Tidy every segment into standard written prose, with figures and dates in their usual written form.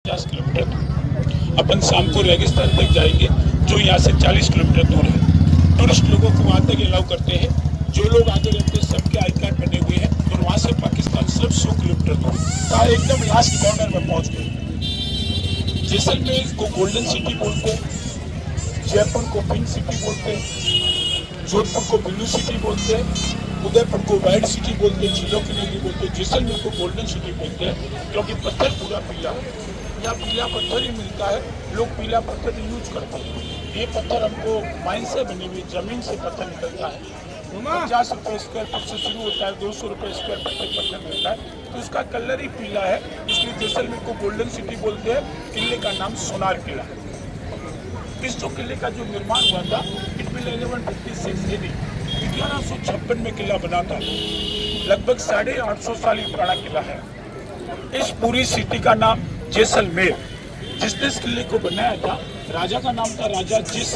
50 kilometre अपन शाम को रेगिस्तान तक जाएंगे, जो यहाँ से 40 किलोमीटर दूर है। टूरिस्ट लोगों को वहाँ तक अलाउ करते हैं। जो लोग आगे रहते हैं सबके आई कार्ड बने हुए हैं और वहाँ से पाकिस्तान सिर्फ 100 किलोमीटर दूर है। एकदम लास्ट कॉर्नर में पहुँच गए। जैसलमेर को गोल्डन सिटी बोलते हैं, जयपुर को पिंक सिटी बोलते हैं, जोधपुर को ब्लू सिटी बोलते हैं, उदयपुर को वाइट सिटी बोलते हैं, झीलों की नदी बोलते हैं, जैसलमेर को गोल्डन सिटी बोलते हैं क्योंकि पत्थर पूरा पीला है। यहाँ पीला पत्थर ही मिलता है, लोग पीला पत्थर यूज करते हैं। ये पत्थर हमको माइन से बनी हुई जमीन से पत्थर निकलता है। 50 रुपये स्क्वायर फुट से शुरू होता है, 200 रुपये स्क्वायर फुट तक पत्थर मिलता है। तो उसका कलर ही पीला है, इसलिए जैसलमेर को गोल्डन सिटी बोलते हैं। किले का नाम सोनार किला है। इस जो किले का जो निर्माण हुआ था, इट विल 1156 AD 1156 में किला बना था। लगभग 850 साल पुराना किला है। इस पूरी सिटी का नाम जैसलमेर। जिसने इस किले को बनाया था, राजा का नाम था राजा जिस।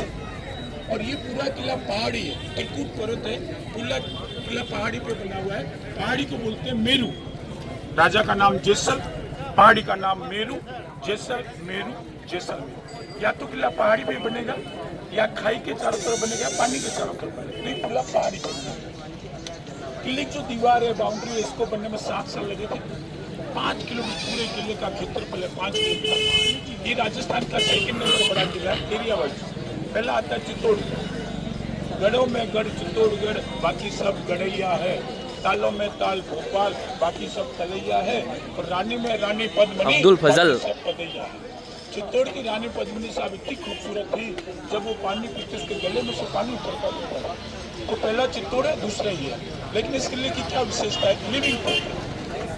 और ये पूरा किला पहाड़ी है, त्रिकूट पर्वत है, पूरा किला पहाड़ी पे बना हुआ है। पहाड़ी को बोलते हैं मेरू। राजा का नाम जैसल, पहाड़ी का नाम मेरू, जैसल मेरू जैसलमेर। या तो किला पहाड़ी पे बनेगा, या खाई के चारों तरफ बनेगा, पानी के चारों तरफ बनेगा। नहीं, पूरा पहाड़ी पे बनेगा। किले की जो दीवार है, बाउंड्री है, इसको बनने में 7 साल लगे थे। 5 किलोमीटर पूरे किले का क्षेत्रफल है, 5 किलोमीटर। ये राजस्थान का सेकंड नंबर बड़ा किला है एरिया वाइज। पहला आता है चित्तौड़गढ़। गढ़ों में गढ़ चित्तौड़गढ़, बाकी सब गढ़ैया है। तालों में ताल भोपाल, बाकी सब तलैया है। और रानी में रानी पद्मिनी, अब्दुल फजल सब पदैया है। चित्तौड़ की रानी पद्मिनी साहब इतनी खूबसूरत थी, जब वो पानी पीते उसके गले में से पानी उतरता था। तो पहला चित्तौड़ है, दूसरा ही है। लेकिन इस किले की क्या विशेषता है? Living quarter.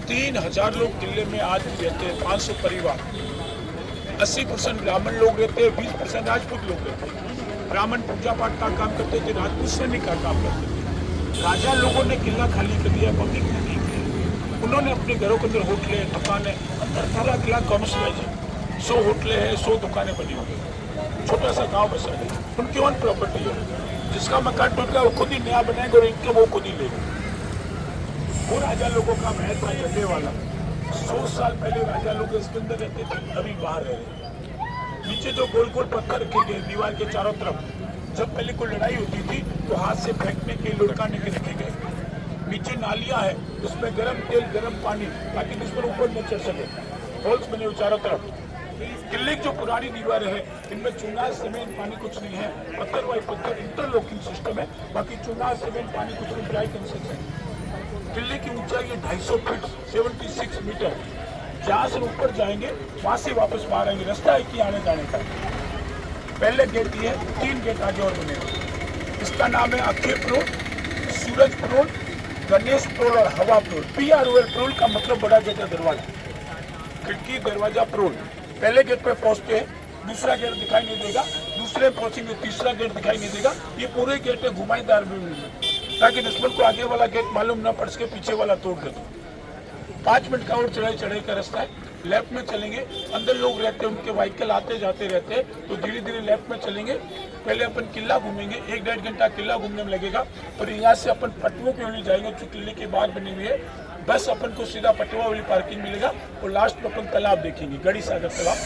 3000 लोग किले में आज भी रहते हैं, 500 परिवार। 80% ब्राह्मण लोग रहते हैं, 20% राजपूत लोग रहते हैं। ब्राह्मण पूजा पाठ का काम करते थे, राजपूत सैनिक का काम करते थे। राजा लोगों ने किला खाली कर दिया, पब्लिक ने नहीं किया। उन्होंने अपने घरों के अंदर होटलें, दुकानें, पूरा किला कमर्शियलाइज है। 100 होटलें हैं, 100 दुकानें बनी हुई है। छोटा सा गाँव बसा है, उनकी ओन प्रॉपर्टी है। जिसका मकान टूट गया वो खुद ही नया बनाएंगे और इनके वो खुद ही लेंगे। वो राजा लोगों का महल था झंडे वाला। 100 साल पहले राजा लोग इसके अंदर रहते थे, अभी बाहर रह रहे। नीचे जो गोल गोल पत्थर रखे गए दीवार के चारों तरफ, जब पहले कोई लड़ाई होती थी तो हाथ से फेंकने के, लुढ़काने के रखे गए। नीचे नालियां है, उसमें गर्म तेल, गर्म पानी, ताकि उस पर ऊपर न चढ़ सके। होल्स बने हुए चारों तरफ। किले की जो पुरानी दीवारें हैं, इनमें चूना, सीमेंट, पानी कुछ नहीं है। पत्थर वाई पत्थर इंटरलॉकिंग सिस्टम है। बाकी चूना, सीमेंट, पानी कुछ नहीं, ड्राई कंस्ट्रक्शन। किले की ऊंचाई है 250 फीट, 76 मीटर। जहाँ से ऊपर जाएंगे वहाँ से वापस बाहर आएंगे। रास्ता है कि आने जाने का। पहले गेट ये है, 3 गेट आगे और बने। इसका नाम है अक्षय प्रोल, सूरज प्रोल, गणेश प्रोल और हवा प्रोल। PROL प्रोल का मतलब बड़ा गेट है, दरवाजा, खिड़की, दरवाजा, प्रोल। पहले गेट पे पहुंचते हैं, दूसरा गेट दिखाई नहीं देगा। दूसरे पहुंचेंगे, तीसरा गेट दिखाई नहीं देगा। ये पूरे गेट है घुमाईदार में, ताकि दुश्मन को आगे वाला गेट मालूम न पड़ सके, पीछे वाला तोड़ दे। 5 मिनट का और चढ़ाई का रास्ता है। लेफ्ट में चलेंगे, अंदर लोग रहते हैं, उनके व्हीकल आते जाते रहते हैं, तो धीरे धीरे लेफ्ट में चलेंगे। पहले अपन किला घूमेंगे, 1-1.5 घंटा किला घूमने में लगेगा। और यहाँ से अपन पटुओं की ओर जाएंगे, जो किले के बाहर बनी हुई है। बस अपन को सीधा पटुआ वाली पार्किंग मिलेगा और लास्ट में अपन तालाब देखेंगे, गढ़ी सागर तालाब।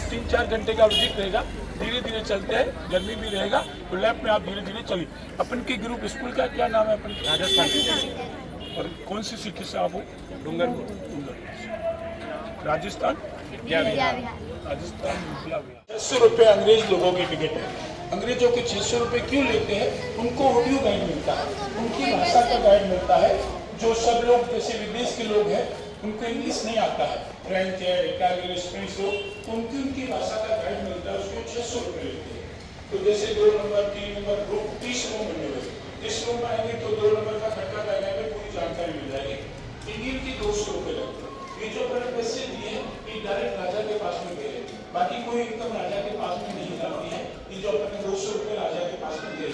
3-4 घंटे का विजिट रहेगा। धीरे धीरे चलते हैं, गर्मी भी रहेगा तो लेफ्ट में आप धीरे धीरे चलिए। अपन की ग्रुप स्कूल का क्या नाम है? अपन राजस्थान। और कौन सी सिटी से आप हो? डूंगरपुर। राजस्थान राजस्थान 600 रुपये अंग्रेज लोगों की टिकट है। अंग्रेजों के 600 रुपये क्यों लेते हैं? उनको ऑडियो गाइड मिलता है, उनकी भाषा का गाइड मिलता है। जो सब लोग जैसे विदेश के लोग हैं, उनको इंग्लिश नहीं आता है, फ्रेंच है, इटालियन, स्पेनिश हो, तो उनकी भाषा का गाइड मिलता है। उसको 600 रुपये लेते हैं। तो जैसे 2 नंबर 3 नंबर रूम 30 रूम बने हुए। 30 रूम में आएंगे तो 2 नंबर का खट्टा लगाने में पूरी जानकारी मिल जाएगी। इंडियन की 200 रुपये लगते हैं। ये जो अपने पैसे दिए हैं, ये डायरेक्ट राजा के पास में गए। बाकी कोई इनकम राजा के पास में नहीं जाती है। ये जो अपने 200 रुपये राजा के पास में गए।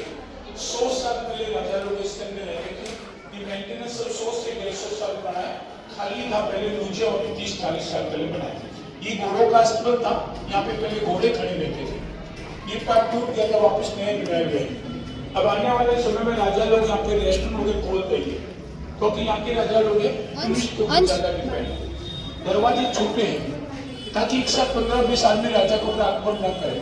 100 साल पहले राजा लोग इसके अंदर रहते थे। ये मेंटेनेंस 100 से 150 साल बनाया, खाली था पहले मुझे, और 30-40 साल पहले बनाया। ये घोड़ों का अस्पताल था, यहाँ पे पहले घोड़े खड़े रहते थे। ये पार्ट टूट गया था, वापस नए बनाए गए। अब आने वाले समय में राजा लोग यहाँ पे रेस्टोरेंट वगैरह खोल देंगे, क्योंकि यहाँ के राजा लोग हैं टूरिस्ट को ज्यादा डिपेंड। दरवाजे छोटे हैं, ताकि एक साथ 15-20 आदमी राजा को आक्रमण न करे।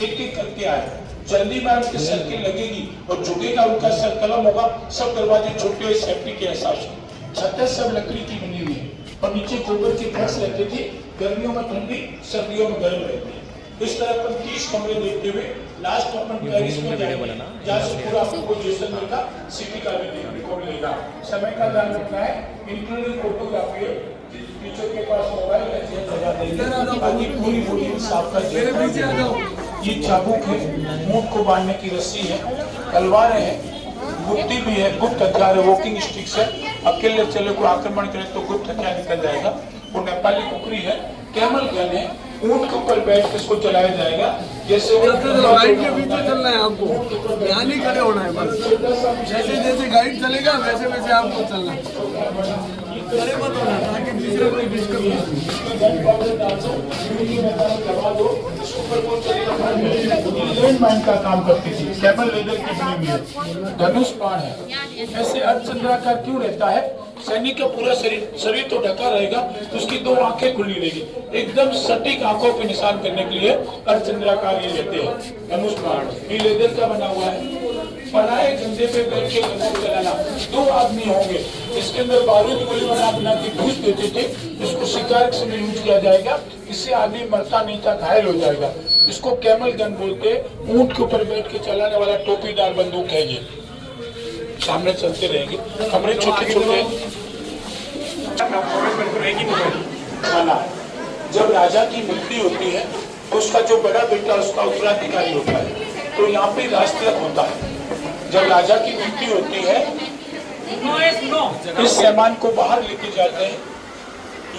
एक एक करके आए, जल्दी में उनके सर्किल लगेगी और झुकेगा उनका सर, कलम होगा, सब दरवाजे छोटे सेफ्टी के हिसाब से। छतें सब लकड़ी की बनी हुई है और नीचे गोबर के फर्श रहते थे, गर्मियों में ठंडी, सर्दियों में गर्म रहती है। इस तरह पर 30 कमरे देखते हुए लास्ट अपन पेरिस में जाएंगे, जहाँ से पूरा आपको जैसलमेर का सिटी का भी देखने को मिलेगा। समय का ध्यान रखना है, इंटरनल फोटोग्राफी है, टीचर के पास मोबाइल है, लगा देंगे ताकि पूरी बॉडी साफ कर दे। ये चाबुक है, ऊंट को बांधने की रस्सी है, तलवारें हैं, गुत्ती भी है, गुप्त हथियार है, वॉकिंग स्टिक्स है, अकेले चले को आक्रमण करे तो गुप्त हथियार निकल जाएगा। वो नेपाली कुकरी है, कैमल गन है, ऊंट के ऊपर बैठ के इसको चलाया जाएगा। जैसे गाइड के पीछे चलना है आपको, यहाँ नहीं खड़े होना है बस। जैसे जैसे गाइड चलेगा वैसे वैसे आपको चलना है, खड़े मत होना ताकि दूसरे कोई डिस्टर्ब माइंड का काम करती थी, कैमल लेदर की बनी हुई है, धनुष बाण है। ऐसे अर्धचंद्राकार क्यों रहता है? सैनिक का पूरा शरीर तो ढका रहेगा, उसकी 2 आंखें खुली रहेगी, एकदम सटीक आंखों पे निशान करने के लिए अर्धचंद्राकार ये रहते हैं धनुष बाण। ये लेदर का बना हुआ है। पढ़ाए कंधे पे बैठ के बंदूक चलाना, 2 आदमी होंगे, इसके अंदर बारूद गोली बना के घुस देते थे, इसको शिकार के समय यूज किया जाएगा, इससे आदमी मरता नहीं था, घायल हो जाएगा। इसको कैमल गन बोलते हैं, ऊंट के ऊपर बैठ के चलाने वाला टोपीदार बंदूक है। ये सामने चलते रहेंगे, कमरे छोटे छोटे। जब राजा की मृत्यु होती है तो उसका जो बड़ा बेटा उसका उत्तराधिकारी होता है, तो यहाँ पे राजतिलक होता है। जब राजा की मृत्यु होती है इस सामान को बाहर लेके जाते हैं,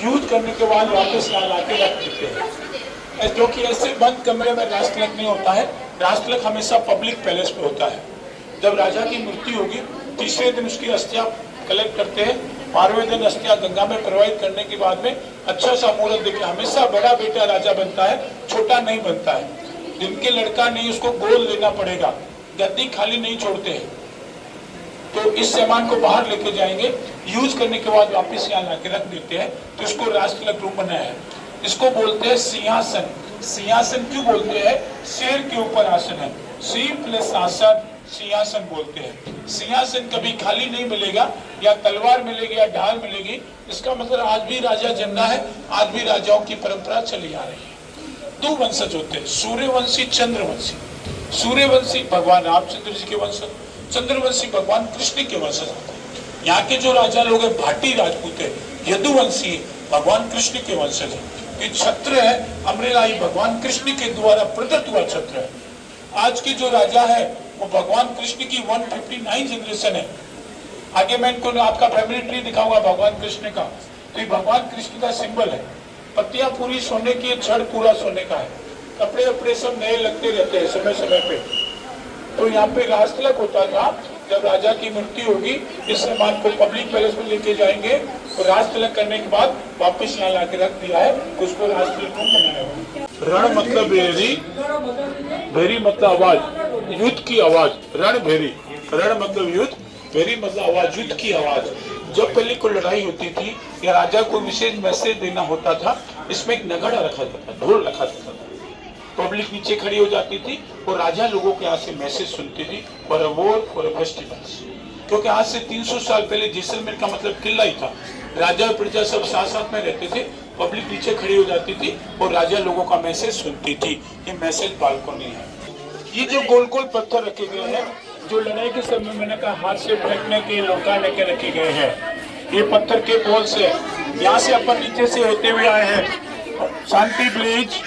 यूज करने के बाद वापस यहाँ लाके रख देते हैं, क्योंकि ऐसे बंद कमरे में राजतिलक नहीं होता है। राजतिलक हमेशा पब्लिक पैलेस में होता है। जब राजा की मृत्यु होगी, तीसरे दिन उसकी अस्थियां कलेक्ट करते हैं, 12वें दिन अस्थियां गंगा में प्रवाहित करने के बाद में अच्छा सा मुहूर्त देके हमेशा बड़ा बेटा राजा बनता है, छोटा नहीं बनता है। जिनके लड़का नहीं उसको गोद लेना पड़ेगा, गद्दी खाली नहीं छोड़ते हैं। तो इस सामान को बाहर लेके जाएंगे, यूज करने के बाद वापस यहाँ लाके रख देते हैं, तो इसको राजतिलक रूप बनाया है। इसको बोलते हैं सिंहासन। सिंहासन क्यों बोलते हैं? शेर के ऊपर आसन है, सिंह प्लस आसन, सिंहासन बोलते हैं। सिंहासन कभी खाली नहीं मिलेगा, या तलवार मिलेगी या ढाल मिलेगी। इसका मतलब आज भी राजा जिंदा है, आज भी राजाओं की परंपरा चली आ रही है। 2 वंशज होते हैं, सूर्यवंशी, चंद्रवंशी। सूर्यवंशी भगवान रामचंद्र जी के वंशज, चंद्रवंशी भगवान कृष्ण के वंशज होते हैं। यहाँ के जो राजा लोग हैं भाटी राजपूत है, यदुवंशी भगवान कृष्ण के वंशज है। ये छत्र है अमरेलाई, भगवान कृष्ण के द्वारा प्रदत्त हुआ छत्र है। आज के जो राजा है वो भगवान कृष्ण की 159 जनरेशन है। आगे मैं इनको आपका फैमिली ट्री दिखाऊंगा भगवान कृष्ण का। तो ये भगवान कृष्ण का सिंबल है। पत्तियां पूरी सोने की, छड़ पूरा सोने का है, कपड़े वपड़े सब नए लगते रहते हैं समय समय पे। तो यहाँ पे राजतिलक होता था। जब राजा की मृत्यु होगी, इस सामान को पब्लिक पैलेस में लेके जाएंगे और राजतिलक करने के बाद वापस यहाँ लाके रख दिया है, उसको राजतिलक को बनाया हुआ। रण मतलब भेरी, भेरी मतलब आवाज, युद्ध की आवाज, रण भेरी। रण मतलब युद्ध, भेरी मतलब आवाज, युद्ध की आवाज। जब पहले कोई लड़ाई होती थी या राजा को विशेष मैसेज देना होता था, इसमें एक नगाड़ा रखा जाता था, ढोल रखा जाता था। पब्लिक नीचे खड़ी हो जाती थी और राजा लोगों के यहाँ से मैसेज सुनती थी, for a war, for a festivals. क्योंकि आज से 300 साल पहले जैसलमेर का मतलब किला ही था। राजा और प्रजा सब साथ साथ में रहते थे, पब्लिक नीचे खड़ी हो जाती थी और राजा लोगों का मैसेज सुनती थी। ये मैसेज बालकोनी है। ये जो गोल गोल पत्थर रखे गए हैं, जो लड़ाई के समय मैंने कहा हाथ से फेंकने के, लौटाने के रखे गए हैं, ये पत्थर के बोल से, यहाँ से अपन नीचे से होते हुए आए हैं। शांति ब्रिज,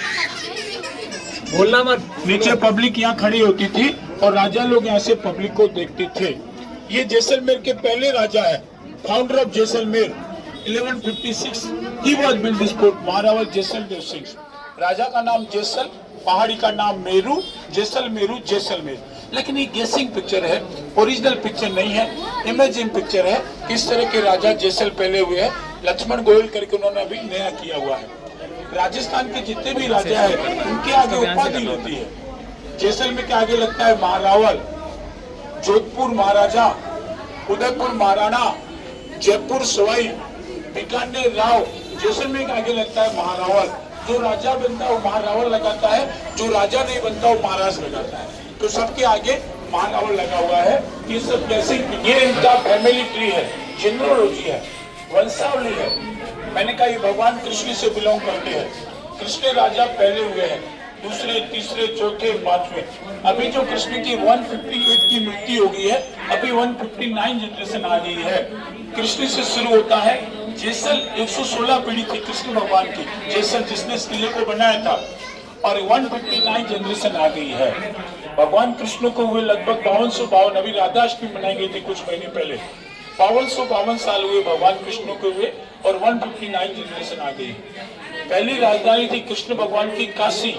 बोलना मत। नीचे पब्लिक यहाँ खड़ी होती थी और राजा लोग यहाँ से पब्लिक को देखते थे। ये जैसलमेर के पहले राजा है, founder of Jaisalmer. 1156 he was build this fort, Maharaja Jaisalmer Singh. राजा का नाम जैसल, पहाड़ी का नाम मेरू, जैसलमेरू, जैसलमेर। लेकिन ये गेसिंग पिक्चर है, ओरिजिनल पिक्चर नहीं है, इमेजिंग पिक्चर है। किस तरह के राजा जैसल पहले हुए हैं, लक्ष्मण गोयल करके उन्होंने अभी नया किया हुआ है। राजस्थान के जितने भी राजा है उनके आगे उपाधि होती है। जैसलमेर के आगे लगता है महारावल, जोधपुर महाराजा, उदयपुर महाराणा, जयपुर सवाई, बीकानेर राव। जैसलमेर के आगे लगता है महारावल, जो राजा बनता है वो महारावण लगाता है, जो राजा नहीं बनता वो महाराज लगाता है। तो सबके आगे महारावण लगा हुआ है। ये सब कैसे, ये इनका फैमिली ट्री है, जेनरोलॉजी है, वंशावली है। मैंने कहा ये भगवान कृष्ण से बिलोंग करते हैं। कृष्ण राजा पहले हुए हैं, दूसरे, तीसरे, चौथे, पांचवें। अभी जो कृष्ण की 158 की मृत्यु हो गई है, अभी 159 जनरेशन आ गई है। कृष्ण से शुरू होता है जेसल, 116 पीढ़ी थी कृष्ण भगवान की, जेसल जिसने इस किले को बनाया था, और 159 जनरेशन आ गई है। भगवान कृष्ण को हुए लगभग 5252, अभी राधाष्टमी मनाई गई थी कुछ महीने पहले। 5252 साल हुए भगवान कृष्ण को हुए और 159 जनरेशन आ गई। पहली राजधानी थी कृष्ण भगवान की काशी,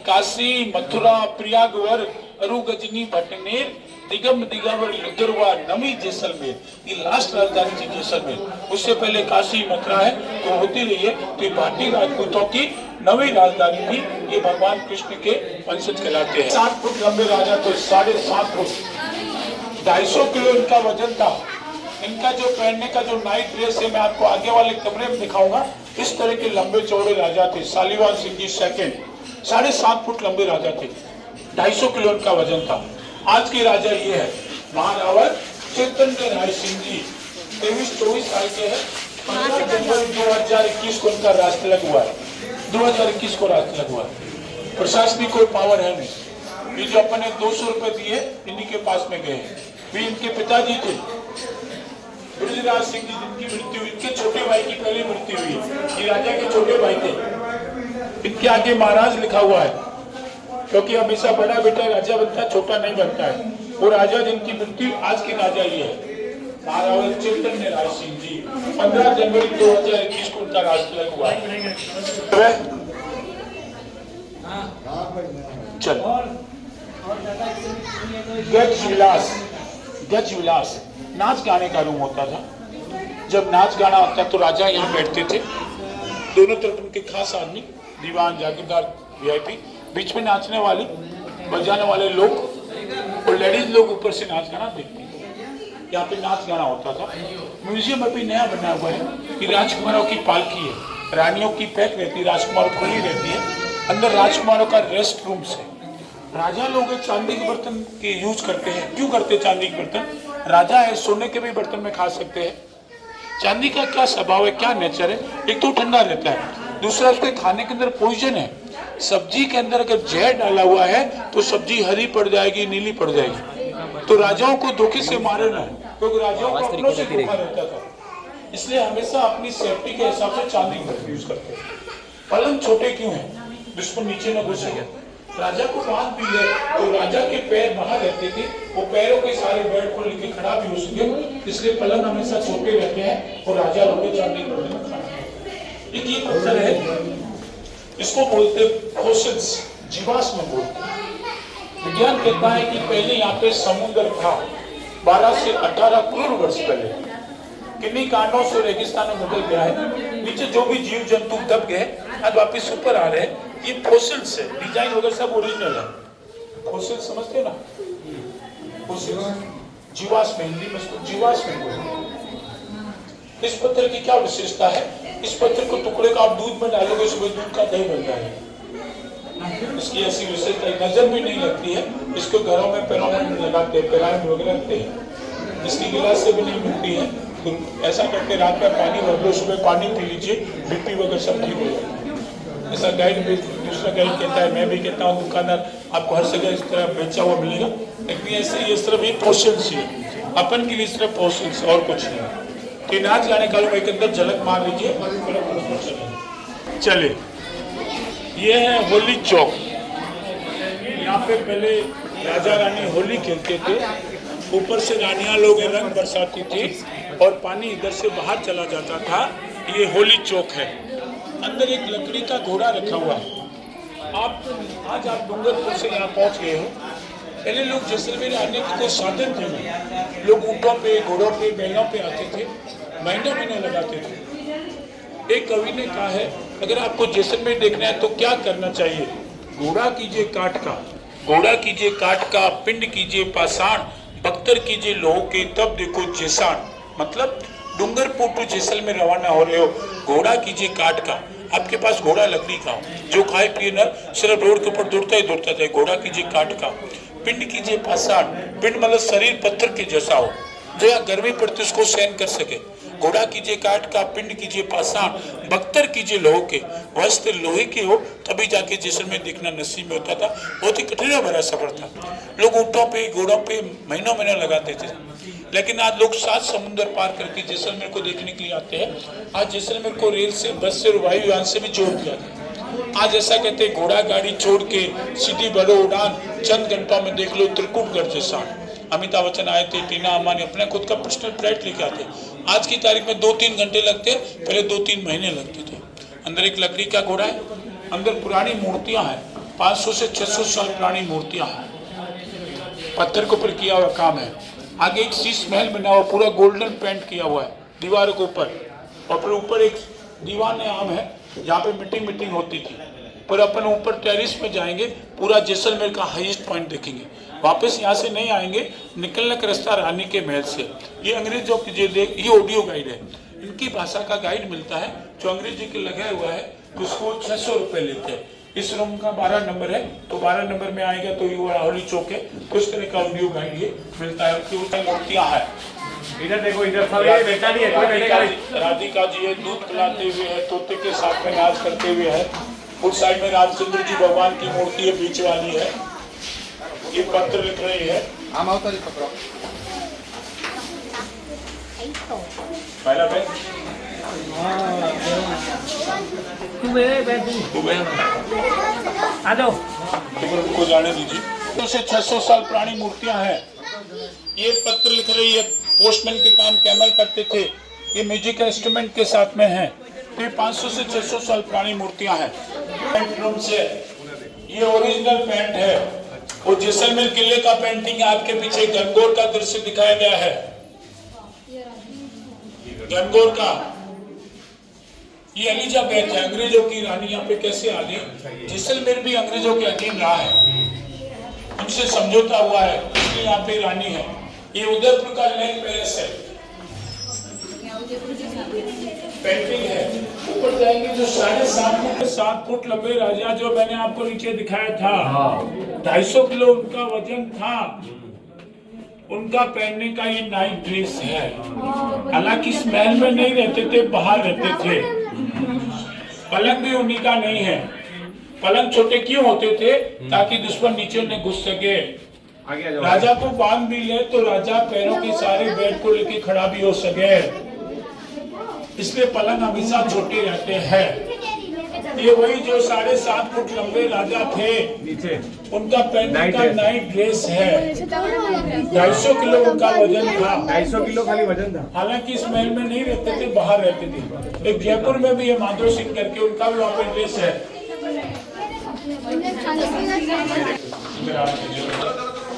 काशी, मथुरा, प्रयागवर, अरु, गजनी, भटनेर, दिगम, दिगावर, लुदरवा, नमी, जैसलमेर। ये लास्ट राजधानी थी जैसलमेर। उससे पहले काशी, मथुरा है तो होती रही है। तो ये भारतीय राजपूतों की नवी राजधानी थी। ये भगवान कृष्ण के वंशज कहलाते हैं। 7 फुट लंबे राजा तो 7.5 फुट, 250 किलो इनका वजन था। इनका जो पहनने का जो नाइट ड्रेस है, मैं आपको आगे वाले कमरे में दिखाऊंगा। इस तरह के लंबे चौड़े राजा थे। शालीवान सिंह जी सेकंड 7.5 फुट लंबे राजा थे, 250 किलो इनका वजन था। आज के राजा ये है महारावण चैतन्य राय सिंह जी, 23-24 साल के हैं। 15 जनवरी 2021 को इनका राज तिलक हुआ है। 2021 को राज तिलक हुआ है। प्रशासनिक कोई पावर है नहीं। ये जो अपने 200 रुपए दिए इन्हीं के पास में गए। भी इनके पिताजी थे बृजराज सिंह जी, जिनकी मृत्यु, इनके छोटे भाई की पहली मृत्यु हुई। ये राजा के छोटे भाई थे। इनके आगे महाराज लिखा हुआ है, क्योंकि हमेशा बड़ा बेटा राजा बनता है, छोटा नहीं बनता है। वो राजा जिनकी मृत्यु, आज के राजा ये है महारावण चैतन्य राय सिंह जी। 15 जनवरी 2021 को उनका राज तिलक हुआ है। चल गज विलास, गज विलास नाच गाने का रूम होता था। जब नाच गाना होता तो राजा यहाँ बैठते थे, दोनों तरफ उनके खास आदमी, दीवान, जागीरदार, वीआईपी, बीच में नाचने वाले, बजाने वाले लोग, और लेडीज लोग ऊपर से नाच गाना देखते थे। यहाँ पे नाच गाना होता था। म्यूजियम अभी नया बना हुआ है कि राजकुमारों की पालकी है, रानियों की पैक रहती है, राजकुमार खुली रहती है। अंदर राजकुमारों का रेस्ट रूम है। राजा लोग चांदी के बर्तन के यूज करते हैं। क्यों करते हैं चांदी के बर्तन? राजा है, सोने के भी बर्तन में खा सकते हैं। चांदी का क्या स्वभाव है, क्या नेचर है? एक तो ठंडा रहता है, दूसरा उसके खाने के अंदर पॉइजन है। सब्जी के अंदर अगर जहर डाला हुआ है तो सब्जी हरी पड़ जाएगी, नीली पड़ जाएगी। तो राजाओं को धोखे से मारे ना, क्योंकि राजाओं को अपनों से धोखा रहता था। इसलिए हमेशा अपनी सेफ्टी के हिसाब से चांदी का यूज करते हैं। पलंग छोटे क्यों है? दुश्मन नीचे न घुस सके। राजा को बांध भी ले तो राजा के पैर बाहर रहते थे, वो पैरों के सारे बेड को लेकर खड़ा भी हो सके, इसलिए पलंग हमेशा छोटे रहते हैं। और राजा लोग चांदी के एक ये पत्थर है, इसको बोलते फोसिल्स, जीवाश्म बोलते। विज्ञान कहता है कि पहले यहाँ पे समुद्र था 12 से 18 करोड़ वर्ष पहले। किन्हीं कारणों से रेगिस्तान में बदल गया है। नीचे जो भी जीव जंतु दब गए, आज वापिस ऊपर आ रहे हैं। ये फोसिल्स है, डिजाइन वगैरह सब ओरिजिनल है। फोसिल समझते हो ना? फोसिल्स, जीवाश्म, हिंदी में इसको जीवाश्म बोलते। इस पत्थर की क्या विशेषता है? इस पत्थर को टुकड़े को आप दूध में डालोगे, सुबह दूध का दही बन जाएगा। इसकी ऐसी विशेषता, नजर भी नहीं लगती है। इसको घरों में पैरों में लगाते हैं, पैरान वगैरह रखते हैं। इसकी गिलास से भी नहीं मिलती है। तो ऐसा करके रात में पानी भर लो, सुबह पानी पी लीजिए, बीपी वगैरह सब ठीक हो जाएगा। ऐसा गाइड भी, दूसरा गाइड कहता है, मैं भी कहता हूँ, दुकानदार आपको हर जगह इस तरह बेचा हुआ मिलेगा। लेकिन ऐसे इस तरफ ये फोसिल्स ही अपन के लिए, इस तरफ फोसिल्स और कुछ नहीं। तो नाच गाने का एक अंदर झलक मार लीजिए। चले, ये है होली चौक। यहाँ पे पहले राजा रानी होली खेलते थे। ऊपर से रानियां लोग रंग बरसाती थी और पानी इधर से बाहर चला जाता था। ये होली चौक है। अंदर एक लकड़ी का घोड़ा रखा हुआ है। आज आप डूंगरपुर से यहाँ पहुँच गए हो। पहले लोग जैसलमेर आने के कोई साधन थे नहीं। लोग ऊँटों पे, घोड़ों पे, बैलों पे आते थे, महीनों महीनों लगाते थे। एक कवि ने कहा है, अगर आपको जैसलमेर देखना है तो क्या करना चाहिए? घोड़ा कीजिए काठ का, घोड़ा कीजिए काठ का, पिंड कीजिए पाषाण, बख्तर कीजिए लोह के, तब देखो जैसान। मतलब डूंगरपुर टू जैसलमेर रवाना हो रहे हो, घोड़ा कीजिए काठ का, आपके पास घोड़ा लकड़ी का हो, जो खाए पिए न सिर्फ रोड के ऊपर दौड़ता ही दौड़ता था। घोड़ा कीजिए काठ का, पिंड कीजिए पाषाण। पिंड मतलब शरीर पत्थर के जैसा हो, जो यहाँ गर्मी पड़ती उसको सहन कर सके। घोड़ा कीजिए काठ का, पिंड कीजिए पाषाण, बख्तर कीजिए लोहे के। वस्त्र लोहे के हो तभी जाके जैसलमेर देखना नसीब में होता था। बहुत ही कठिन भरा सफर था। लोग ऊँटों पे घोड़ों पे महीनों महीनों लगाते थे, लेकिन आज लोग 7 समुद्र पार करके जैसलमेर को देखने के लिए आते हैं। आज जैसलमेर को रेल से, बस से और वायुयान से भी जोड़ दिया गया। आज ऐसा कहते हैं घोड़ा गाड़ी छोड़ के सीधी भरो उड़ान, चंद घंटों में देख लो त्रिकुटगढ़ जैसा। अमिताभ बच्चन आए थे, टीना अंबानी अपने खुद का पर्सनल फ्लाइट लेके आते। आज की तारीख में 2-3 घंटे लगते, पहले 2-3 महीने लगते थे। अंदर एक लकड़ी का घोड़ा है, अंदर पुरानी मूर्तियां हैं, 500 से 600 साल पुरानी मूर्तियां हैं, पत्थर के ऊपर किया हुआ काम है। आगे एक शीश महल बना हुआ, पूरा गोल्डन पेंट किया हुआ है दीवारों के ऊपर, और फिर ऊपर एक दीवान आम है जहाँ पे मीटिंग होती थी। पर अपन ऊपर टेरिस में जाएंगे, पूरा जैसलमेर का हाईएस्ट पॉइंट देखेंगे। वापस यहाँ से नहीं आएंगे, निकलने का रास्ता रानी के महल से। ये अंग्रेजों की ये ऑडियो गाइड है, इनकी भाषा का गाइड मिलता है जो अंग्रेजी के लगा हुआ है, उसको 600 रुपये लेते हैं। इस रूम का 12 नंबर है, तो 12 नंबर में आएगा तो ये राहुली चौक है, उस तरह का ऑडियो गाइड ये मिलता है। उनकी उसमें मूर्तियाँ हैं। इधर देखो, इधर सब ये बेटा नहीं है, कोई बेटा नहीं। राधिका जी है, दूध पिलाते हुए है, तोते के साथ में नाच करते हुए है। उस साइड में रामचंद्र जी भगवान की मूर्ति है, बीच वाली है। ये पत्र लिख रही है। पहला बैग आ जाओ, को जाने दीजिए। 200 से 600 साल पुरानी मूर्तियां हैं। ये पत्र लिख रही है, पोस्टमैन के काम कैमल करते थे। ये म्यूजिक इंस्ट्रूमेंट के साथ में है। ये 500 से 600 साल पुरानी मूर्तियां हैं। रूम से ये ओरिजिनल पेंट है। वो जैसलमेर किले का पेंटिंग है। आपके पीछे गंगोर का दृश्य दिखाया गया है, गंगोर का। ये एलिजाबेथ है, अंग्रेजों की रानी। यहाँ पे कैसे आ गई? जैसलमेर भी अंग्रेजों के अधीन रहा है, उनसे समझौता हुआ है, इसलिए यहाँ पे रानी है। ये उदयपुर का लेक पैलेस है, पेंटिंग है। ऊपर जाएंगे जो 7.5 फुट लंबे राजा, जो मैंने आपको नीचे दिखाया था, 250 किलो उनका वजन था। उनका पहनने का ये नाइट ड्रेस है। हालांकि इस महल में नहीं रहते थे, बाहर रहते थे। पलंग भी उन्हीं का नहीं है। पलंग छोटे क्यों होते थे? ताकि दुश्मन नीचे न घुस सके। राजा को बांध भी ले तो राजा पैरों के सारे बेड को लेके खड़ा भी हो सके, इसलिए पलंग हमेशा छोटे रहते हैं। ये वही जो 7.5 फुट लंबे राजा थे, नीचे उनका पहनने का नाइट ड्रेस है। 250 किलो उनका वजन था। 250 किलो खाली वजन था। हालांकि इस महल में नहीं रहते थे, बाहर रहते थे। एक जयपुर में भी है माधव सिंह करके, उनका भी वहाँ पे ड्रेस है।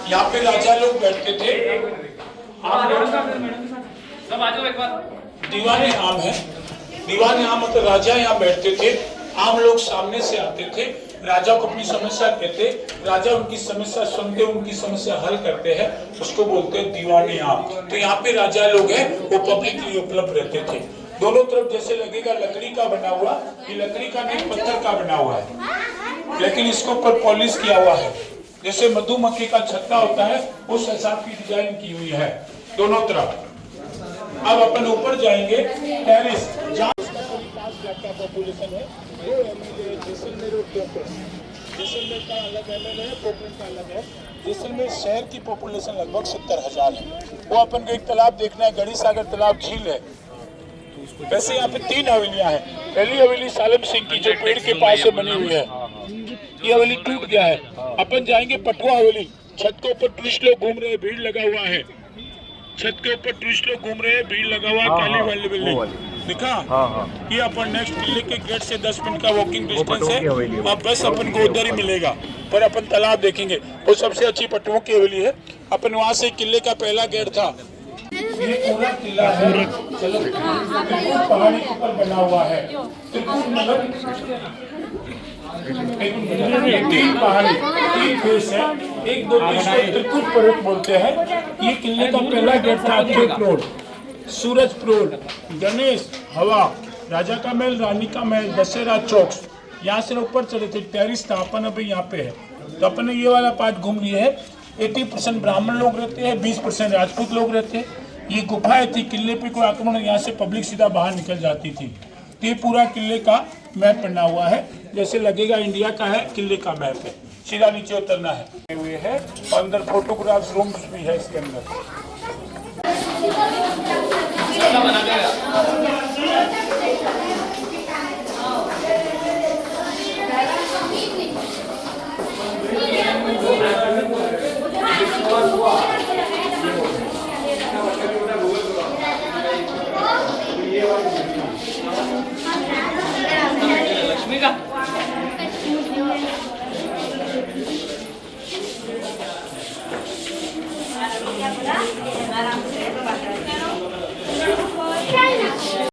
यहाँ पे राजा लोग बैठते थे। सब आ जाओ एक बार। दीवाने आम है, दीवाने आम मतलब राजा यहाँ बैठते थे। आम लोग सामने से आते थे, राजा को अपनी समस्या कहते, राजा उनकी समस्या सुनते, उनकी समस्या हल करते हैं, उसको बोलते हैं दीवाने आम। तो यहाँ पे राजा लोग हैं, वो पब्लिक के लिए उपलब्ध रहते थे। दोनों तरफ जैसे लगेगा लकड़ी का बना हुआ, ये लकड़ी का नहीं पत्थर का बना हुआ है, लेकिन इसको ऊपर पॉलिश किया हुआ है। जैसे मधुमक्खी का छत्ता होता है, उस हिसाब की डिजाइन की हुई है दोनों तरफ। अब अपन ऊपर जाएंगे टेरिस, जहाँ का पॉपुलेशन है। 2 एमएलए जैसलमेर और पोखरण। जैसलमेर का अलग एमएलए है, पोखरण का अलग है। जैसलमेर शहर की पॉपुलेशन लगभग 70,000 है। वो अपन को एक तालाब देखना है, गढ़ी सागर तालाब झील है। वैसे यहाँ पे 3 हवेलियां हैं। पहली हवेली सालम सिंह की, जो पेड़ के पास से बनी हुई है। ये हवेली टूट गया है। अपन जाएंगे पटुआ हवेली। छत के ऊपर टूरिस्ट लोग घूम रहे हैं, भीड़ लगा हुआ है। छत के ऊपर टूरिस्ट लोग घूम रहे हैं, भीड़ लगा हुआ है। काली वाली बिल्डिंग दिखा। ये अपन नेक्स्ट किले के गेट से 10 मिनट का वॉकिंग डिस्टेंस है। अब बस अपन को उधर ही मिलेगा, पर अपन तालाब देखेंगे। वो सबसे अच्छी पटुओं की हवेली है। अपन वहाँ से किले का पहला गेट था। ये पूरा किला है, चलो पहाड़ी के ऊपर बना हुआ है। 3 पहाड़ी, 3 फेस है। 1, 2, 3 त्रिकुट पर्वत बोलते हैं। ये किले का पहला गेट था। सूरज प्रोल, गणेश, हवा, राजा का महल, रानी का महल, दशहरा चौक, यहाँ से ऊपर चले थे, टेरिस था, अपन अभी यहाँ पे है। तो अपन ने ये वाला पार्ट घूम लिए है। 80% ब्राह्मण लोग रहते हैं, 20% राजपूत लोग रहते हैं। ये गुफाएं थी, किले पे कोई आक्रमण, यहाँ से पब्लिक सीधा बाहर निकल जाती थी। तो ये पूरा किले का मैप बना हुआ है, जैसे लगेगा इंडिया का है, किले का मैप है। सीधा नीचे उतरना है हुए है, और अंदर फोटोग्राफ्स रूम्स भी है इसके अंदर। लक्ष्मी का